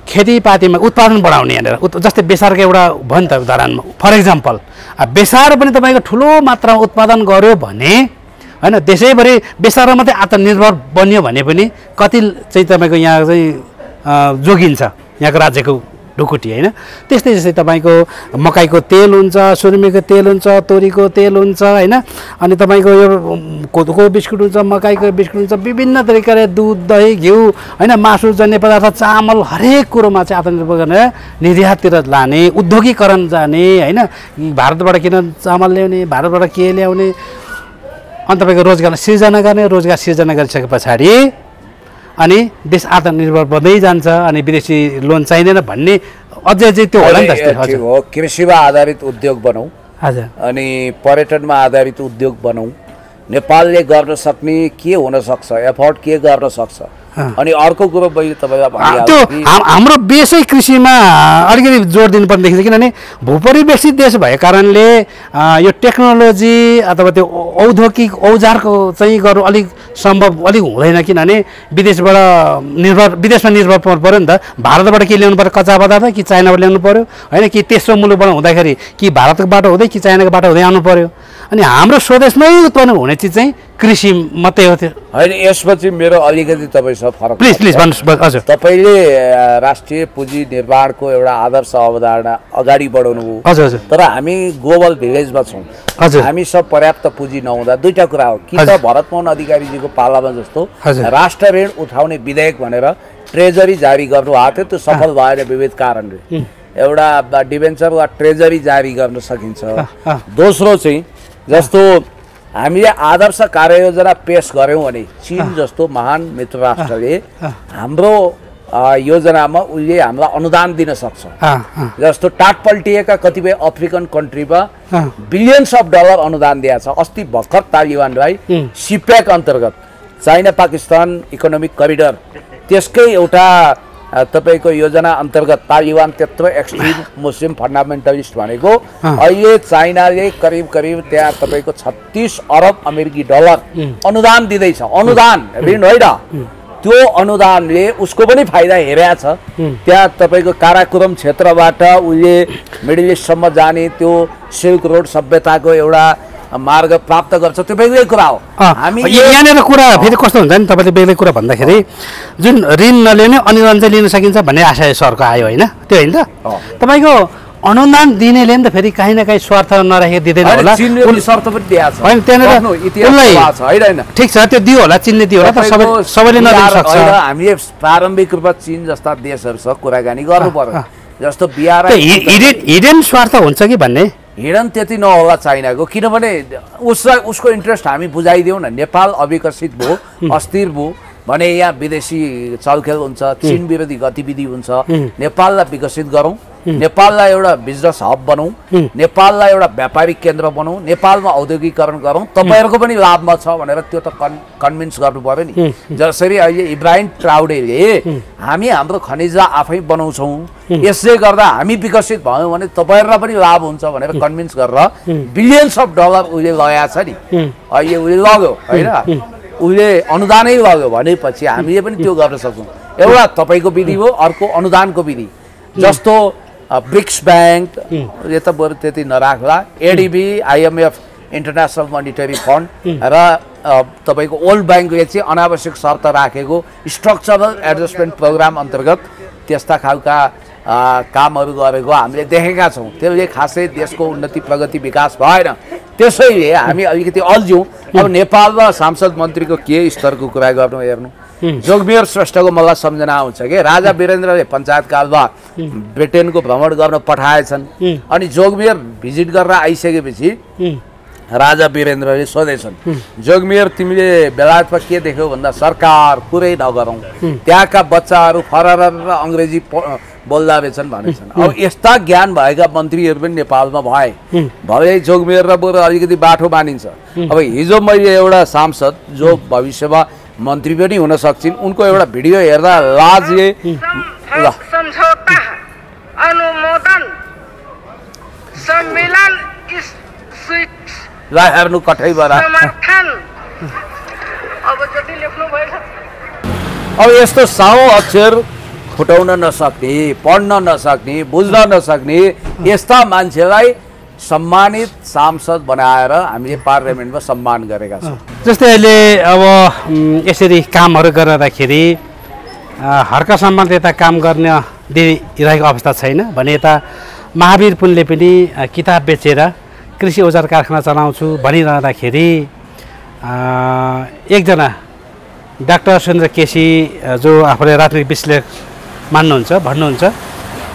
खेतीपातीमा उत्पादन बढाउने यहाँनिर जस्तै बेसारको एउटा भयो नि त उदाहरणमा फर इक्जाम्पल बेसार पनि तपाईँको ठुलो मात्रामा उत्पादन गर्यो भने होइन देशैभरि बेसारमा मात्रै आत्मनिर्भर बन्यो भने पनि कति चाहिँ तपाईँको यहाँ चाहिँ जोगिन्छ यहाँको राज्यको ढुकुटी होइन। त्यस्तै जस्तै तपाईँको मकैको तेल हुन्छ, सुर्मीको तेल हुन्छ, तोरीको तेल हुन्छ होइन, अनि तपाईँको यो कोदोको बिस्कुट हुन्छ, मकैको बिस्कुट हुन्छ, विभिन्न तरिकाले दुध दही घिउ होइन मासु जन्य पदार्थ चामल हरेक कुरोमा चाहिँ आत्मनिर्भर गरेर निर्याततिर लाने उद्योगीकरण जाने होइन, भारतबाट किन चामल ल्याउने भारतबाट के ल्याउने अनि तपाईँको रोजगार सिर्जना गर्ने। रोजगार सिर्जना गरिसके पछाडि अनि देश आत्मनिर्भर बन्दै जान्छ अनि विदेशी लोन चाहिँदैन भन्ने अझै चाहिँ त्यो होला नि त। हो कृषिमा आधारित उद्योग बनाऊ हजुर अनि पर्यटनमा आधारित उद्योग बनाऊ। नेपालले गर्न सक्ने के हुन सक्छ, एफोर्ट के गर्न सक्छ। अनि अर्को कुरो मैले तपाईँलाई त्यो हाम्रो बेसै कृषिमा अलिकति जोड दिनुपर्ने देखिन्छ किनभने भूपरिवेक्षित देश भएको कारणले यो टेक्नोलोजी अथवा त्यो औद्योगिक औजारको चाहिँ गर्नु अलिक सम्भव अलिक हुँदैन किनभने विदेशमा निर्भर पर्नु पऱ्यो नि त। भारतबाट के ल्याउनु पऱ्यो कच्चा पदार्थ कि चाइनाबाट ल्याउनु पऱ्यो होइन, कि तेस्रो मुलुकबाट हुँदाखेरि कि भारतबाट हुँदै कि चाइनाबाट हुँदै आउनु पऱ्यो। अनि हाम्रो स्वदेशमै उत्पन्न हुने चिज चाहिँ कृषि मात्रै हो त्यो होइन। यसपछि मेरो अलिकति तपाईँसँग फरक प्लिज प्लिज भन्नुहोस् हजुर। तपाईँले राष्ट्रिय पुँजी निर्माणको एउटा आदर्श अवधारणा अगाडि बढाउनु हो हजुर हजुर, तर हामी ग्लोबल भिलेजमा छौँ। हजुर हामी सब पर्याप्त पुँजी नहुँदा दुईटा कुरा हो कि त भरतमोहन अधिकारीजीको पालामा जस्तो राष्ट्र ऋण उठाउने विधेयक भनेर ट्रेजरी जारी गर्नु भएको थियो, त्यो सफल भएर विविध कारणले एउटा डिभेन्चर वा ट्रेजरी जारी गर्न सकिन्छ। दोस्रो चाहिँ जस्तो हामीले आदर्श कार्ययोजना पेश गऱ्यौँ भने चीन जस्तो महान मित्र राष्ट्रले हाम्रो योजनामा उसले हामीलाई अनुदान दिन सक्छ। जस्तो टाटपल्टिएका कतिपय अफ्रिकन कन्ट्रीमा बिलियन्स अफ डलर अनुदान दिएको छ। अस्ति भर्खर तालिबानलाई सिप्याक अन्तर्गत चाइना पाकिस्तान इकोनोमिक करिडर त्यसकै एउटा तपाईँको योजना अन्तर्गत तालिबान त्यत्रो एक्सट्रिम मुस्लिम फन्डामेन्टलिस्ट भनेको अहिले चाइनाले करिब करिब त्यहाँ तपाईँको 36 अरब अमेरिकी डलर अनुदान दिँदैछ। अनुदान ऋण होइन, त्यो अनुदानले उसको पनि फाइदा हेरेको छ। त्यहाँ तपाईँको काराकोरम क्षेत्रबाट उसले मिडल इस्टसम्म जाने त्यो सिल्क रोड सभ्यताको एउटा मार्ग प्राप्त गर्छ, त्यो बेग्लै कुरा हो। हामी यहाँनिर कुरा फेरि कस्तो हुन्छ नि तपाईँले बेग्लै कुरा भन्दाखेरि जुन ऋण नलिने अनुदान चाहिँ लिन सकिन्छ भन्ने आशय सरको आयो होइन, त्यो होइन त। तपाईँको अनुदान दिनेले नि त फेरि काहीँ न काहीँ स्वार्थ नराखेर दिँदैन होला, शर्त पनि दिएको छ होइन त्यहाँनिर ठिक छ त्यो दियो होला, चिनले दियो होला त सबैले नदिन सक्छ। हामीले प्रारम्भिक रूपमा चिन जस्ता देशहरूसँग कुराकानी गर्नु पर्यो। जस्तो बिहार हिडन स्वार्थ हुन्छ कि भन्ने हिडन त्यति नहोला चाइनाको, किनभने उसको इन्ट्रेस्ट हामी बुझाइदिउँ न। नेपाल अविकसित भयो, अस्थिर भयो भने यहाँ विदेशी चलखेल हुन्छ, चीन विरोधी गतिविधि हुन्छ। नेपाललाई विकसित गरौँ, नेपाललाई एउटा बिजनेस हब बनाऊ, नेपाललाई एउटा व्यापारिक केन्द्र बनाऊ, नेपालमा औद्योगिकरण गरौँ, तपाईँहरूको पनि लाभमा छ भनेर त्यो त कन्भिन्स गर्नु पर्यो नि। जसरी अहिले इब्राहिम ट्राउडेले हामी हाम्रो खनिज आफै बनाउँछौँ, यसले गर्दा हामी विकसित भयौँ भने तपाईँहरूलाई पनि लाभ हुन्छ भनेर कन्भिन्स गरेर बिलियन्स अफ डलर उसले लगाएको छ नि। अहिले उसले लग्यो होइन, उसले अनुदानै लग्यो भनेपछि हामीले पनि त्यो गर्न सक्छौँ। एउटा तपाईँको विधि हो, अर्को अनुदानको विधि। जस्तो ब्रिक्स ब्याङ्क यो त बरु त्यति नराख्ला, ADB IMF international monetary fund र तपाईँको वर्ल्ड ब्याङ्कले चाहिँ अनावश्यक शर्त राखेको स्ट्रक्चरल एडजस्टमेन्ट प्रोग्राम अन्तर्गत त्यस्ता खालका कामहरू गरेको हामीले देखेका छौँ। त्यसले खासै देशको उन्नति प्रगति विकास भएन। त्यसैले हामी अलिकति अल्झ्यौँ। अब नेपालमा सांसद मन्त्रीको के स्तरको कुरा गर्नु हेर्नु, जोगमेयर श्रेष्ठको मलाई सम्झना आउँछ कि राजा वीरेन्द्रले पञ्चायत कालमा ब्रिटेनको भ्रमण गर्न पठाएछन् अनि जोगमेयर भिजिट गरेर आइसकेपछि राजा वीरेन्द्रले सोधेछन्, जोगमेयर तिमीले बेलायतमा के देख्यौ भन्दा सरकार कुरै नगरौँ, त्यहाँका बच्चाहरू फरर र अङ्ग्रेजी बोल्दा रहेछन् भनेछन्। अब यस्ता ज्ञान भएका मन्त्रीहरू पनि नेपालमा भए जोगमेर र बरु अलिकति बाठो मानिन्छ। अब हिजो मैले एउटा सांसद जो भविष्यमा मन्त्री पनि हुन सक्छिन् उनको एउटा भिडियो हेर्दा लाजले सम्झौता अनुमोदन सम्मेलन ल हेर्नु कठैबाट समर्थन अब जति लेख्नु भएछ। अब यस्तो सानो अक्षर फुटाउन नसक्ने, पढ्न नसक्ने, बुझ्न नसक्ने यस्ता मान्छेलाई सम्मानित सांसद बनाएर हामीले पार्लियामेन्टमा सम्मान गरेका छौँ। जस्तै अहिले अब यसरी कामहरू गरिरहँदाखेरि हर्क सम्मान यता काम गर्न दिइरहेको अवस्था छैन भने यता महावीर पुनले पनि किताब बेचेर कृषि औजार कारखाना चलाउँछु भनिरहँदाखेरि एकजना डाक्टर सुरेन्द्र केसी जो आफूले राजनीतिक विश्लेषक मान्नुहुन्छ भन्नुहुन्छ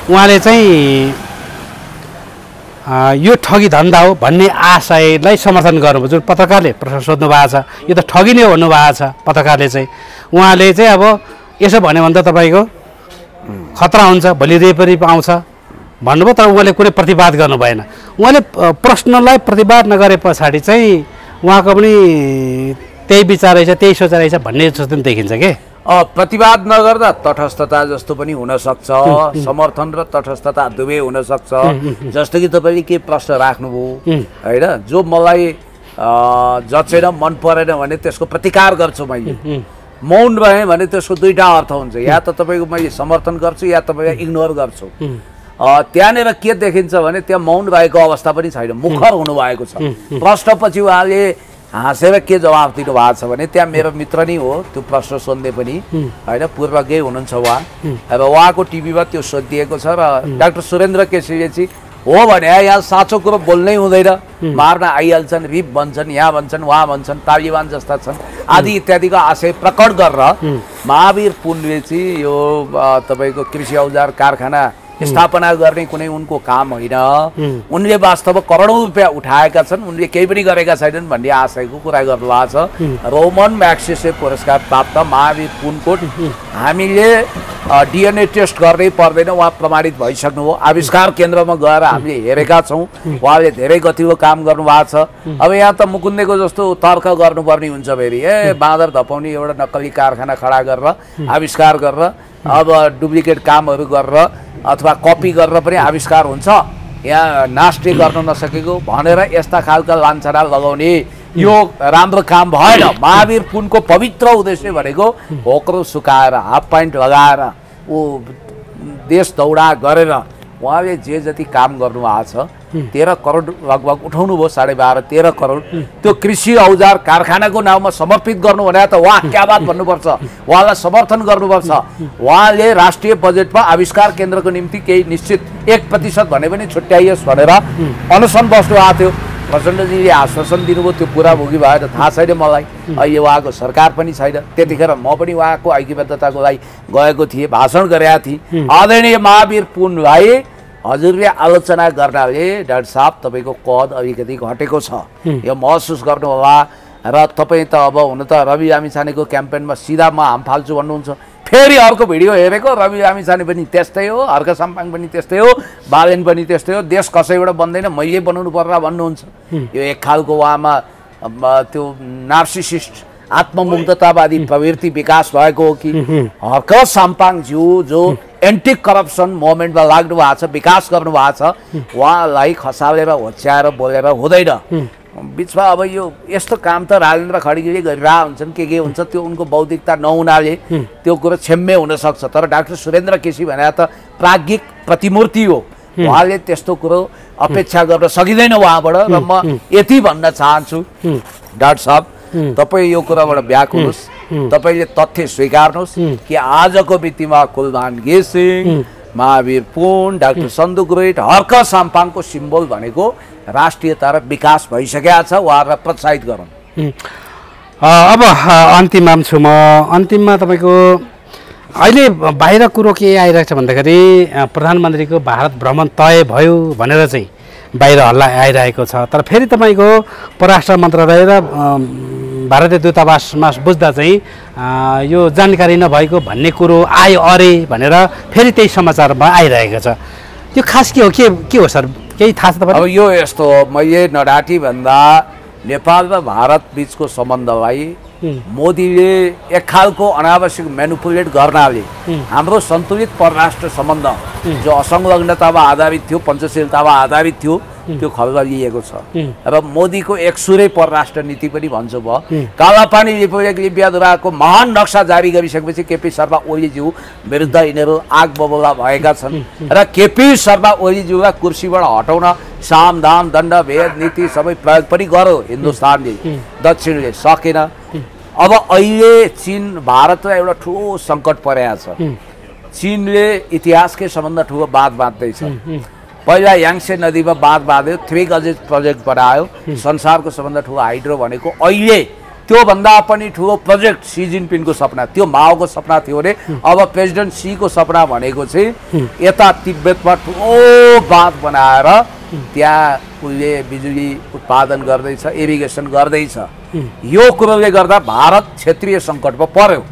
उहाँले चाहिँ यो ठगी धन्दा हो भन्ने आशयलाई समर्थन गर्नुभयो। जुन पत्रकारले प्रश्न सोध्नु भएको छ यो त ठगी नै भन्नुभएको छ पत्रकारले चाहिँ। उहाँले चाहिँ अब यसो भन्यो भने त तपाईँको खतरा हुन्छ, भोलि रेपरी आउँछ भन्नुभयो। तर उहाँले कुनै प्रतिवाद गर्नु भएन। उहाँले प्रश्नलाई प्रतिवाद नगरे पछाडि चाहिँ उहाँको पनि त्यही विचार रहेछ, त्यही सोच रहेछ भन्ने जस्तो पनि देखिन्छ के। प्रतिवाद नगर्दा तटस्थता जस्तो पनि हुनसक्छ, समर्थन र तटस्थता दुवै हुनसक्छ। जस्तो कि तपाईँले के प्रश्न राख्नुभयो होइन, जो मलाई जचेन मन परेन भने त्यसको प्रतिकार गर्छु मैले, मौन भएँ भने त्यसको दुईटा अर्थ हुन्छ, या त तपाईँको मैले समर्थन गर्छु या तपाईँलाई इग्नोर गर्छु। त्यहाँनिर के देखिन्छ भने त्यहाँ मौन भएको अवस्था पनि छैन, मुखर हुनुभएको छ। प्रश्नपछि उहाँले हाँसेर के जवाफ दिनु भएको छ भने त्यहाँ मेरो मित्र नै हो त्यो प्रश्न सोध्ने पनि होइन, पूर्वज्ञ हुनुहुन्छ उहाँ। अब उहाँको टिभीमा त्यो सोधिएको छ र डाक्टर सुरेन्द्र केसीले चाहिँ हो भने यहाँ साँचो कुरो बोल्नै हुँदैन, मार्न आइहाल्छन्, रिप भन्छन्, यहाँ भन्छन्, वहाँ भन्छन्, तालिबान जस्ता छन् आदि इत्यादिको आशय प्रकट गरेर महावीर पुनले चाहिँ यो तपाईँको कृषि औजार कारखाना स्थापना गर्ने कुनै उनको काम होइन। उनले वास्तवमा करोडौँ रुपियाँ उठाएका छन्, उनले केही पनि गरेका छैनन् भन्ने आशयको कुरा गर्नुभएको छ। रोमन म्याग्सेसे पुरस्कार प्राप्त महावीर पुनको हामीले डिएनए टेस्ट गर्नै पर्दैन, उहाँ प्रमाणित भइसक्नु हो। आविष्कार केन्द्रमा गएर हामीले हेरेका छौँ, उहाँले धेरै गतिलो काम गर्नुभएको छ। अब यहाँ त मुकुन्देको जस्तो तर्क गर्नुपर्ने हुन्छ फेरि, बाँदर धपाउने एउटा नक्कली कारखाना खडा गरेर आविष्कार गरेर अब डुप्लिकेट कामहरू गरेर अथवा कपी गरेर पनि आविष्कार हुन्छ, यहाँ नास्टे गर्न नसकेको भनेर यस्ता खालका लान्छना लगाउने यो राम्रो काम भएन। महावीर पुनको पवित्र उद्देश्य भनेको होक्रो सुकाएर हाफ प्यान्ट लगाएर ऊ देश दौडा गरेर उहाँले जे जति काम गर्नुभएको छ 13 करोड लगभग उठाउनु भयो, 12.5-13 करोड त्यो कृषि औजार कारखानाको नाममा समर्पित गर्नु भने त वाह क्या बात भन्नुपर्छ, उहाँलाई समर्थन गर्नुपर्छ। उहाँले राष्ट्रिय बजेटमा आविष्कार केन्द्रको निम्ति केही निश्चित 1% भने पनि छुट्याइयोस् भनेर अनसन बस्नु भएको थियो। प्रचण्डजीले आश्वासन दिनुभयो, त्यो पुरा भोगी भएर थाहा छैन मलाई, अहिले उहाँको सरकार पनि छैन। त्यतिखेर म पनि उहाँको ऐक्यबद्धताको लागि गएको थिएँ, भाषण गरेका थिएँ। आदरणीय महावीर पुनलाई हजुरले आलोचना गर्नाले डाक्टर साहब तपाईँको कद अलिकति घटेको छ, यो महसुस गर्नुहोला। र तपाईँ त अब हुन त रवि लामिछानेको क्याम्पेनमा सिधा म हाम फाल्छु भन्नुहुन्छ, फेरि अर्को भिडियो हेरेको रवि लामिछाने पनि त्यस्तै हो, हर्क साम्पाङ पनि त्यस्तै हो, बालेन पनि त्यस्तै हो, देश कसैबाट बन्दैन मैले बनाउनु पर्ला भन्नुहुन्छ। यो एक खालको उहाँमा त्यो नार्सिसिस्ट आत्ममुग्धतावादी प्रवृत्ति विकास भएको हो कि हर्क साम्पाङज्यू जो एन्टी करप्सन मुभमेन्टमा लाग्नु भएको छ, विकास गर्नु भएको छ, उहाँलाई खसालेर होच्याएर बोलेर हुँदैन। बिचमा अब यो यस्तो काम त राजेन्द्र खड्गीले गरिरहेका हुन्छन्, के हुन्छ त्यो उनको बौद्धिकता नहुनाले त्यो कुरो क्षम्य हुनसक्छ। तर डाक्टर सुरेन्द्र केसी भने त प्राज्ञिक प्रतिमूर्ति हो, उहाँले त्यस्तो कुरो अपेक्षा गर्न सकिँदैन उहाँबाट। र म यति भन्न चाहन्छु डाक्टर साहब तपाईँ यो कुराबाट ब्याक हुनुहोस्, तपाईँले तथ्य स्वीकार्नुहोस् कि आजको मितिमा कुलमान घिसिङ, महावीर पुन, डाक्टर सन्दु गुरेट, हर्क साम्पाङको सिम्बल भनेको राष्ट्रियता र विकास भइसकेको छ, उहाँहरूलाई प्रोत्साहित गरौँ। अब अन्तिममा छु म। अन्तिममा तपाईँको अहिले बाहिर कुरो के आइरहेको छ भन्दाखेरि प्रधानमन्त्रीको भारत भ्रमण तय भयो भनेर चाहिँ बाहिर हल्ला आइरहेको छ। तर फेरि तपाईँको परराष्ट्र मन्त्रालय र भारतीय दूतावासमा बुझ्दा चाहिँ यो जानकारी नभएको भन्ने कुरो आयो अरे भनेर फेरि त्यही समाचारमा आइरहेको छ। त्यो खास के हो सर, केही थाहा छ तपाईँलाई? अब यो यस्तो हो, मैले नडाटी भन्दा नेपाल र भारत बिचको सम्बन्धलाई मोदीले एक खालको अनावश्यक म्यानिपुलेट गर्नाले हाम्रो सन्तुलित परराष्ट्र सम्बन्ध जो असंलग्नतामा आधारित थियो, पञ्चशीलतामा आधारित थियो, त्यो खल्लिएको छ। र मोदीको एकसुरै परराष्ट्र नीति पनि भन्छु भयो। कालापानी लिपियाद्वाराको महान नक्सा जारी गरिसकेपछि केपी शर्मा ओलीज्यू विरुद्ध यिनीहरू आग बबुला भएका छन् र केपी शर्मा ओलीज्यूलाई कुर्सीबाट हटाउन साम दाम दण्ड भेद नीति सबै प्रयोग पनि गर्यो हिन्दुस्तानले, दक्षिणले सकेन। अब अहिले चीन भारतलाई एउटा ठुलो सङ्कट परेको छ। चीनले इतिहासकै सम्बन्ध ठुलो बाँध बाँध्दैछ। पहिला याङ्से नदीमा बाँध बाँध्यो, 3 गजेज प्रोजेक्ट बनायो, संसारको सबभन्दा ठुलो हाइड्रो भनेको। अहिले त्योभन्दा पनि ठुलो प्रोजेक्ट सी जिनपिङको सपना, त्यो माओको सपना थियो भने अब प्रेसिडेन्ट सीको सपना भनेको चाहिँ यता तिब्बतमा ठुलो बाँध बनाएर त्यहाँ उसले बिजुली उत्पादन गर्दैछ, इरिगेसन गर्दैछ। यो कुरोले गर्दा भारत क्षेत्रीय सङ्कटमा पर्यो।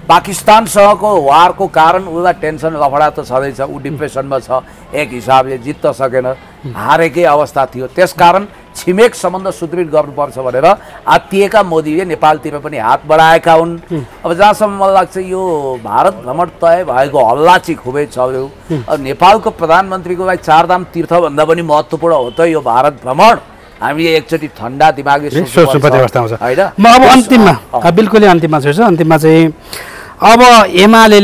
पाकिस्तानसँगको वारको कारण उसलाई टेन्सन लफडा त छँदैछ, ऊ डिप्रेसनमा छ, एक हिसाबले जित्न सकेन, हारेकै अवस्था थियो। त्यसकारण छिमेक सम्बन्ध सुदृढ गर्नुपर्छ भनेर आत्तिएका मोदीले नेपालतिर पनि हात बढाएका हुन्। अब जहाँसम्म मलाई लाग्छ यो भारत भ्रमण तय भएको हल्ला चाहिँ खुबै चल्यो। अब नेपालको प्रधानमन्त्रीको लागि चारधाम तीर्थभन्दा पनि महत्त्वपूर्ण हो त यो भारत भ्रमण। हामीले एकचोटि ठन्डा दिमागले सोच्नुपर्ने अवस्था आउँछ होइन। म अब अन्तिममा बिल्कुलै अन्तिममा छु। अन्तिममा चाहिँ अब एमाले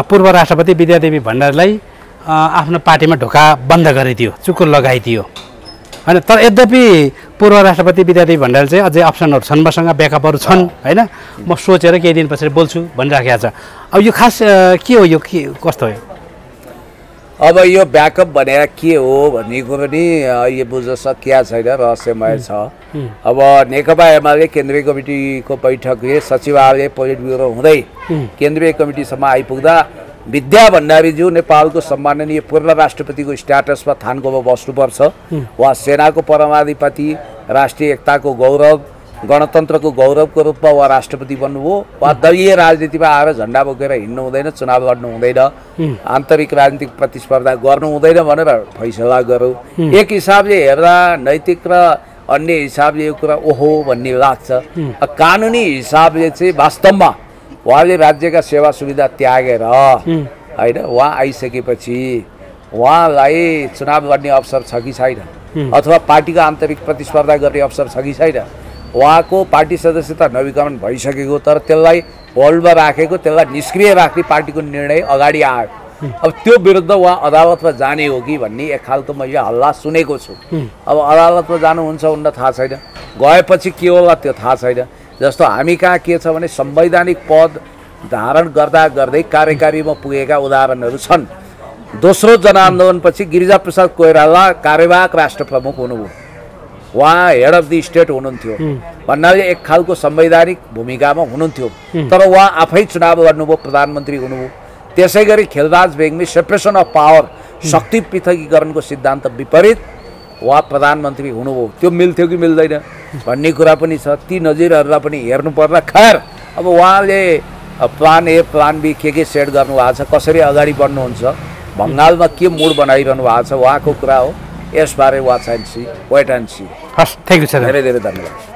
पूर्व राष्ट्रपति विद्यादेवी भण्डारीलाई आफ्नो पार्टीमा ढोका बन्द गरिदियो, चुकुर लगाइदियो होइन। तर यद्यपि पूर्व राष्ट्रपति विद्यादेवी भण्डारी चाहिँ अझै अप्सनहरू छन्, मसँग ब्याकअपहरू छन् होइन। म सोचेर केही दिन पछाडि बोल्छु भनिराखेको छ। अब यो खास के हो, यो के कस्तो हो? अब यो ब्याकअप भनेर के हो भन्ने कुरो पनि यो बुझ्न सकिया छैन, रहस्यमय छ। अब नेकपा एमाले केन्द्रीय कमिटीको बैठकले सचिवालय पोलिट ब्युरो हुँदै केन्द्रीय कमिटीसम्म आइपुग्दा विद्या भण्डारीज्यू नेपालको सम्माननीय पूर्व राष्ट्रपतिको स्ट्याटसमा थानको बस्नुपर्छ। उहाँ सेनाको परमाधिपति, राष्ट्रिय एकताको गौरव, गणतन्त्रको गौरवको रूपमा उहाँ राष्ट्रपति बन्नुभयो। उहाँ दलीय राजनीतिमा आएर झन्डा बोकेर हिँड्नु हुँदैन, चुनाव लड्नु हुँदैन, आन्तरिक राजनीतिक प्रतिस्पर्धा गर्नु हुँदैन भनेर फैसला गरौँ। एक हिसाबले हेर्दा नैतिक र अन्य हिसाबले यो कुरा ओहो भन्ने लाग्छ। कानुनी हिसाबले चाहिँ वास्तवमा उहाँले राज्यका सेवा सुविधा त्यागेर होइन उहाँ आइसकेपछि उहाँलाई चुनाव लड्ने अवसर छ कि छैन, अथवा पार्टीको आन्तरिक प्रतिस्पर्धा गर्ने अवसर छ कि छैन। उहाँको पार्टी सदस्यता नवीकरण भइसकेको, तर त्यसलाई होल्डमा राखेको, त्यसलाई निष्क्रिय राख्ने पार्टीको निर्णय अगाडि आयो। अब त्यो विरुद्ध उहाँ अदालतमा जाने हो कि भन्ने एक खालको मैले हल्ला सुनेको छु। अब अदालतमा जानुहुन्छ हुन्न थाहा छैन, गएपछि के होला त्यो थाहा छैन। जस्तो हामी कहाँ के छ भने संवैधानिक पद धारण गर्दा गर्दै कार्यकारीमा पुगेका उदाहरणहरू छन्। दोस्रो जनआन्दोलनपछि गिरिजाप्रसाद कोइराला कार्यवाहक राष्ट्र प्रमुख हुनुभयो, उहाँ हेड अफ द स्टेट हुनुहुन्थ्यो भन्नाले एक खालको संवैधानिक भूमिकामा हुनुहुन्थ्यो। तर उहाँ आफै चुनाव लड्नुभयो, प्रधानमन्त्री हुनुभयो। त्यसै गरी खेलराज बेग्मी सेपरेसन अफ पावर, शक्ति पृथकीकरणको सिद्धान्त विपरीत उहाँ प्रधानमन्त्री हुनुभयो। त्यो मिल्थ्यो कि मिल्दैन भन्ने कुरा पनि छ। ती नजिरहरूलाई पनि हेर्नु पर्ला। खैर अब उहाँले प्लान ए प्लान बी के सेट गर्नुभएको छ, कसरी अगाडि बढ्नुहुन्छ, बङ्गालमा के मुड बनाइरहनु भएको छ उहाँको कुरा हो। यसबारे watch and see, wait and see. हस्, थ्याङ्क यू सर, धेरै धेरै धन्यवाद।